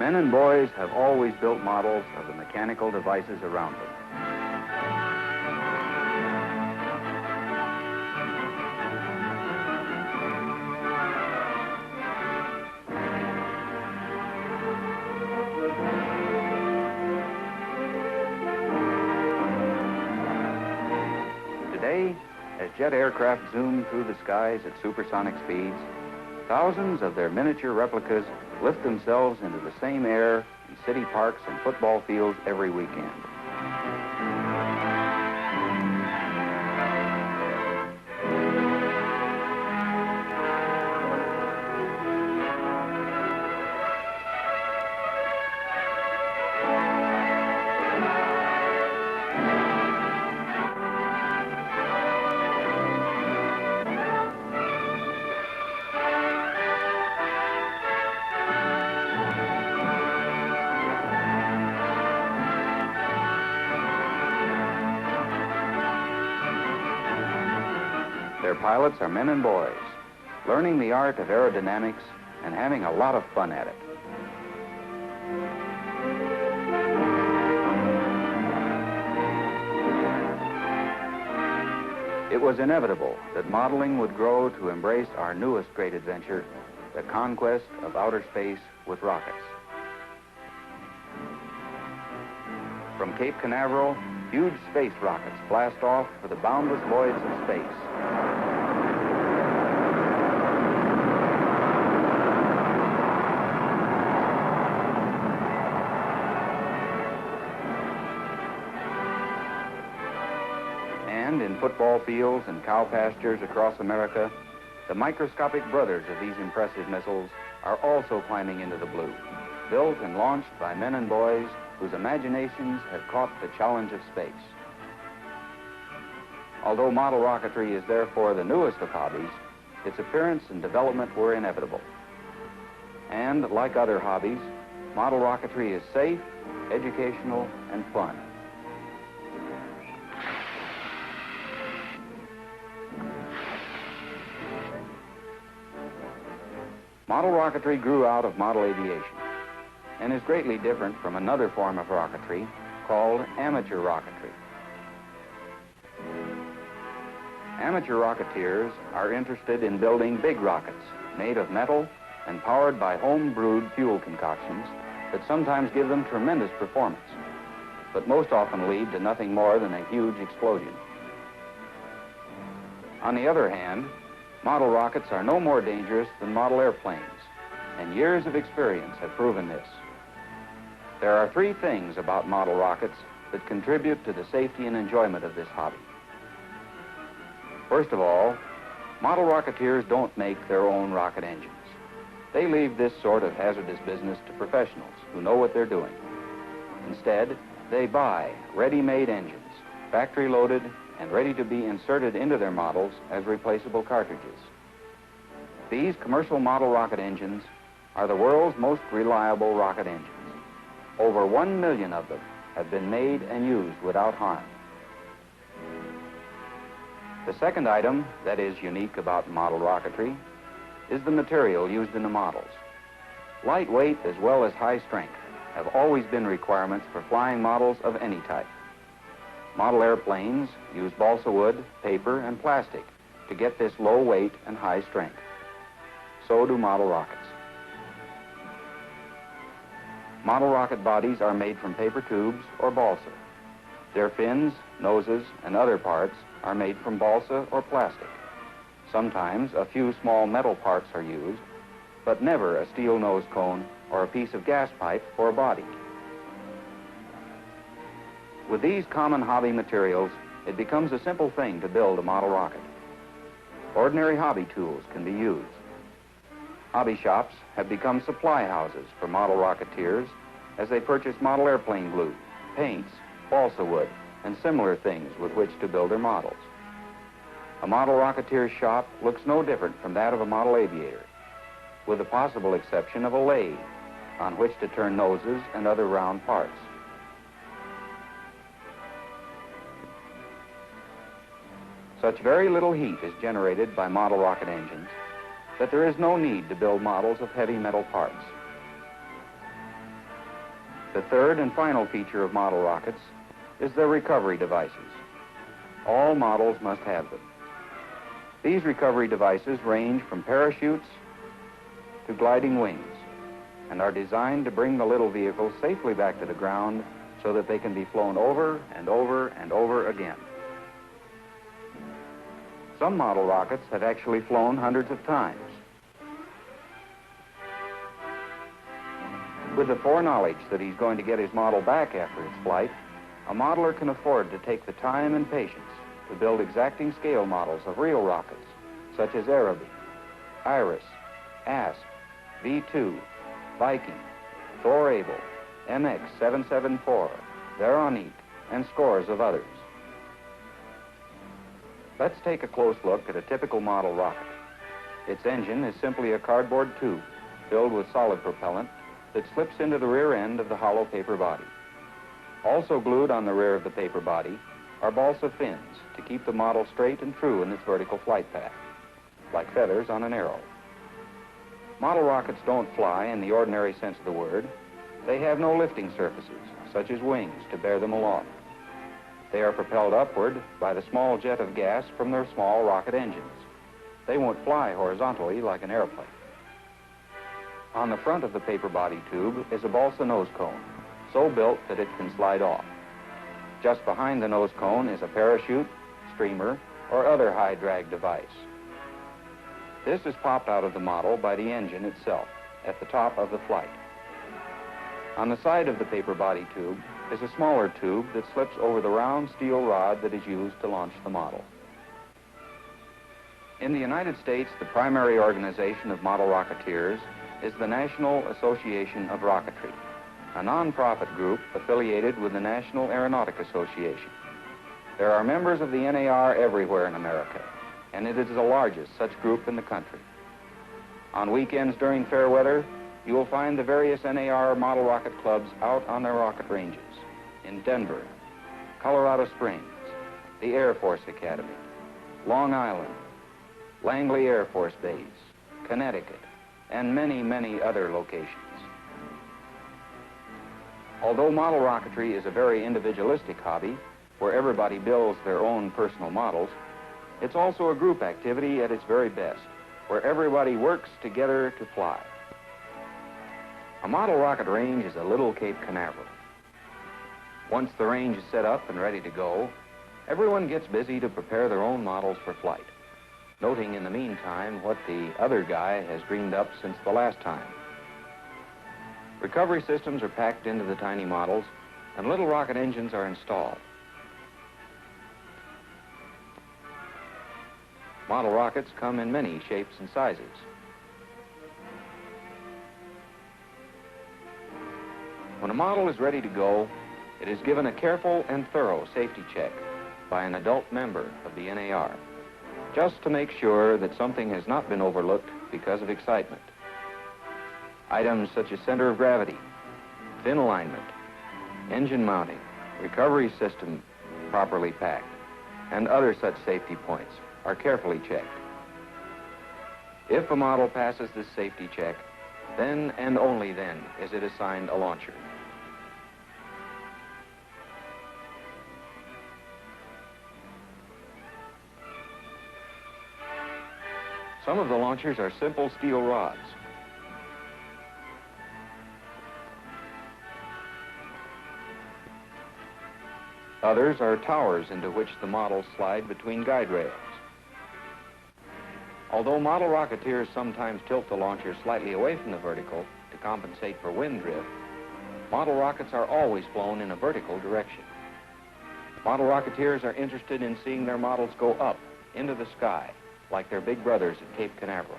Men and boys have always built models of the mechanical devices around them. Today, as jet aircraft zoom through the skies at supersonic speeds, thousands of their miniature replicas lift themselves into the same air in city parks and football fields every weekend. Their pilots are men and boys, learning the art of aerodynamics and having a lot of fun at it. It was inevitable that modeling would grow to embrace our newest great adventure, the conquest of outer space with rockets. From Cape Canaveral, huge space rockets blast off for the boundless voids of space. And in football fields and cow pastures across America, the microscopic brothers of these impressive missiles are also climbing into the blue, built and launched by men and boys whose imaginations have caught the challenge of space. Although model rocketry is therefore the newest of hobbies, its appearance and development were inevitable. And like other hobbies, model rocketry is safe, educational, and fun. Model rocketry grew out of model aviation and is greatly different from another form of rocketry called amateur rocketry. Amateur rocketeers are interested in building big rockets made of metal and powered by home-brewed fuel concoctions that sometimes give them tremendous performance, but most often lead to nothing more than a huge explosion. On the other hand, model rockets are no more dangerous than model airplanes, and years of experience have proven this. There are three things about model rockets that contribute to the safety and enjoyment of this hobby. First of all, model rocketeers don't make their own rocket engines. They leave this sort of hazardous business to professionals who know what they're doing. Instead, they buy ready-made engines, factory-loaded and ready to be inserted into their models as replaceable cartridges. These commercial model rocket engines are the world's most reliable rocket engines. Over 1 million of them have been made and used without harm. The second item that is unique about model rocketry is the material used in the models. Lightweight as well as high strength have always been requirements for flying models of any type. Model airplanes use balsa wood, paper, and plastic to get this low weight and high strength. So do model rockets. Model rocket bodies are made from paper tubes or balsa. Their fins, noses, and other parts are made from balsa or plastic. Sometimes a few small metal parts are used, but never a steel nose cone or a piece of gas pipe for a body. With these common hobby materials, it becomes a simple thing to build a model rocket. Ordinary hobby tools can be used. Hobby shops have become supply houses for model rocketeers as they purchase model airplane glue, paints, balsa wood, and similar things with which to build their models. A model rocketeer's shop looks no different from that of a model aviator, with the possible exception of a lathe on which to turn noses and other round parts. Such very little heat is generated by model rocket engines that there is no need to build models of heavy metal parts. The third and final feature of model rockets is their recovery devices. All models must have them. These recovery devices range from parachutes to gliding wings and are designed to bring the little vehicles safely back to the ground so that they can be flown over and over and over again. Some model rockets have actually flown hundreds of times. With the foreknowledge that he's going to get his model back after its flight, a modeler can afford to take the time and patience to build exacting scale models of real rockets, such as Araby, Iris, Asp, V2, Viking, Thor Able, MX-774, Veronite, and scores of others. Let's take a close look at a typical model rocket. Its engine is simply a cardboard tube filled with solid propellant that slips into the rear end of the hollow paper body. Also glued on the rear of the paper body are balsa fins to keep the model straight and true in its vertical flight path, like feathers on an arrow. Model rockets don't fly in the ordinary sense of the word. They have no lifting surfaces, such as wings, to bear them aloft. They are propelled upward by the small jet of gas from their small rocket engines. They won't fly horizontally like an airplane. On the front of the paper body tube is a balsa nose cone, so built that it can slide off. Just behind the nose cone is a parachute, streamer, or other high drag device. This is popped out of the model by the engine itself at the top of the flight. On the side of the paper body tube is a smaller tube that slips over the round steel rod that is used to launch the model. In the United States, the primary organization of model rocketeers is the National Association of Rocketry, a non-profit group affiliated with the National Aeronautic Association. There are members of the NAR everywhere in America, and it is the largest such group in the country. On weekends during fair weather, you will find the various NAR model rocket clubs out on their rocket ranges in Denver, Colorado Springs, the Air Force Academy, Long Island, Langley Air Force Base, Connecticut, and many, many other locations. Although model rocketry is a very individualistic hobby, where everybody builds their own personal models, it's also a group activity at its very best, where everybody works together to fly. A model rocket range is a little Cape Canaveral. Once the range is set up and ready to go, everyone gets busy to prepare their own models for flight, noting in the meantime what the other guy has dreamed up since the last time. Recovery systems are packed into the tiny models, and little rocket engines are installed. Model rockets come in many shapes and sizes. When a model is ready to go, it is given a careful and thorough safety check by an adult member of the NAR, just to make sure that something has not been overlooked because of excitement. Items such as center of gravity, fin alignment, engine mounting, recovery system properly packed, and other such safety points are carefully checked. If a model passes this safety check, then and only then is it assigned a launcher. Some of the launchers are simple steel rods. Others are towers into which the models slide between guide rails. Although model rocketeers sometimes tilt the launcher slightly away from the vertical to compensate for wind drift, model rockets are always flown in a vertical direction. Model rocketeers are interested in seeing their models go up into the sky, like their big brothers at Cape Canaveral.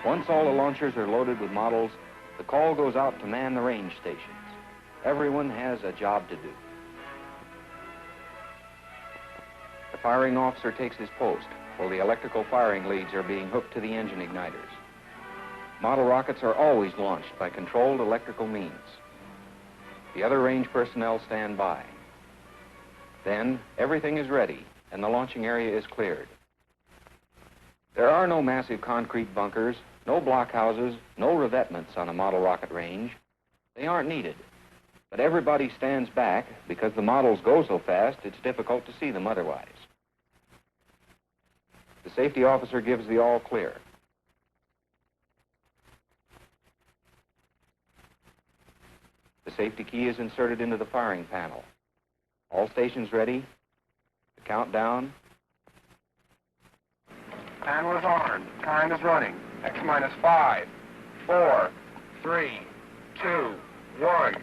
Once all the launchers are loaded with models, the call goes out to man the range stations. Everyone has a job to do. The firing officer takes his post, while the electrical firing leads are being hooked to the engine igniters. Model rockets are always launched by controlled electrical means. The other range personnel stand by. Then, everything is ready, and the launching area is cleared. There are no massive concrete bunkers, no blockhouses, no revetments on a model rocket range. They aren't needed. But everybody stands back because the models go so fast it's difficult to see them otherwise. The safety officer gives the all clear. The safety key is inserted into the firing panel. All stations ready. The countdown. Panel is on. Time is running. X minus 5, 4, 3, 2, 1.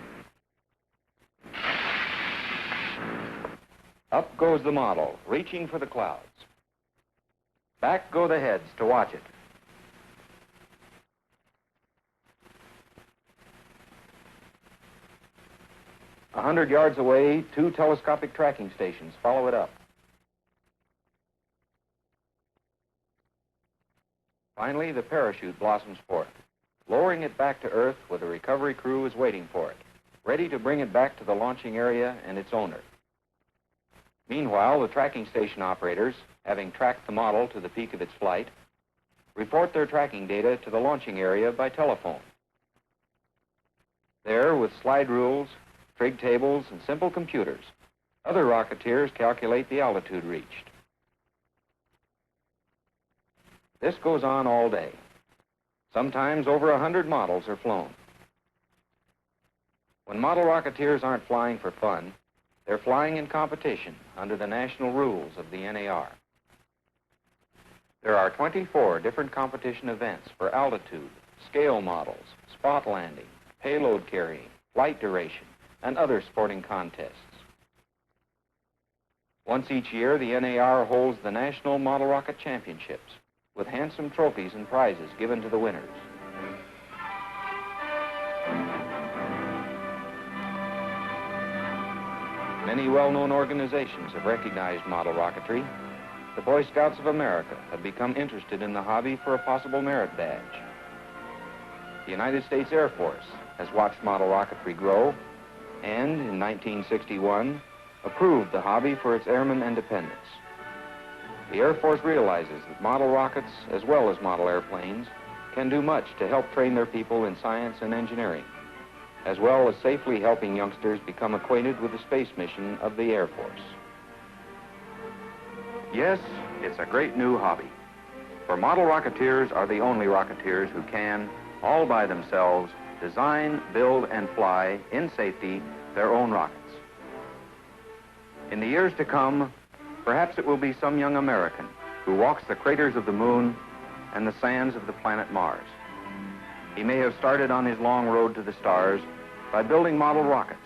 Up goes the model, reaching for the clouds. Back go the heads to watch it. 100 yards away, 2 telescopic tracking stations follow it up. Finally, the parachute blossoms forth. Lowering it back to Earth with a recovery crew is waiting for it, ready to bring it back to the launching area and its owner. Meanwhile, the tracking station operators, having tracked the model to the peak of its flight, report their tracking data to the launching area by telephone. There, with slide rules, trig tables, and simple computers, other Rocketeers calculate the altitude reached. This goes on all day. Sometimes over 100 models are flown. When model Rocketeers aren't flying for fun, they're flying in competition under the national rules of the NAR. There are 24 different competition events for altitude, scale models, spot landing, payload carrying, flight duration, and other sporting contests. Once each year, the NAR holds the National Model Rocket Championships, with handsome trophies and prizes given to the winners. Many well-known organizations have recognized model rocketry. The Boy Scouts of America have become interested in the hobby for a possible merit badge. The United States Air Force has watched model rocketry grow and, in 1961, approved the hobby for its airmen and dependents. The Air Force realizes that model rockets, as well as model airplanes, can do much to help train their people in science and engineering, as well as safely helping youngsters become acquainted with the space mission of the Air Force. Yes, it's a great new hobby. For model Rocketeers are the only Rocketeers who can, all by themselves, design, build, and fly, in safety, their own rockets. In the years to come, perhaps it will be some young American who walks the craters of the moon and the sands of the planet Mars. He may have started on his long road to the stars by building model rockets,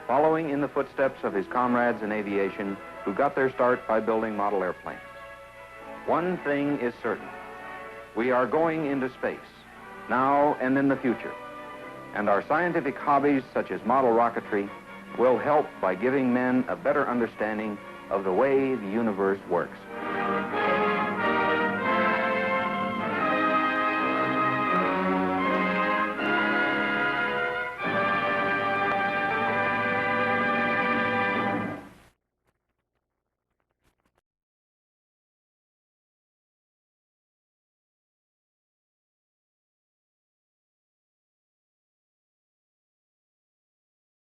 following in the footsteps of his comrades in aviation who got their start by building model airplanes. One thing is certain. We are going into space, now and in the future. And our scientific hobbies, such as model rocketry, will help by giving men a better understanding of the way the universe works.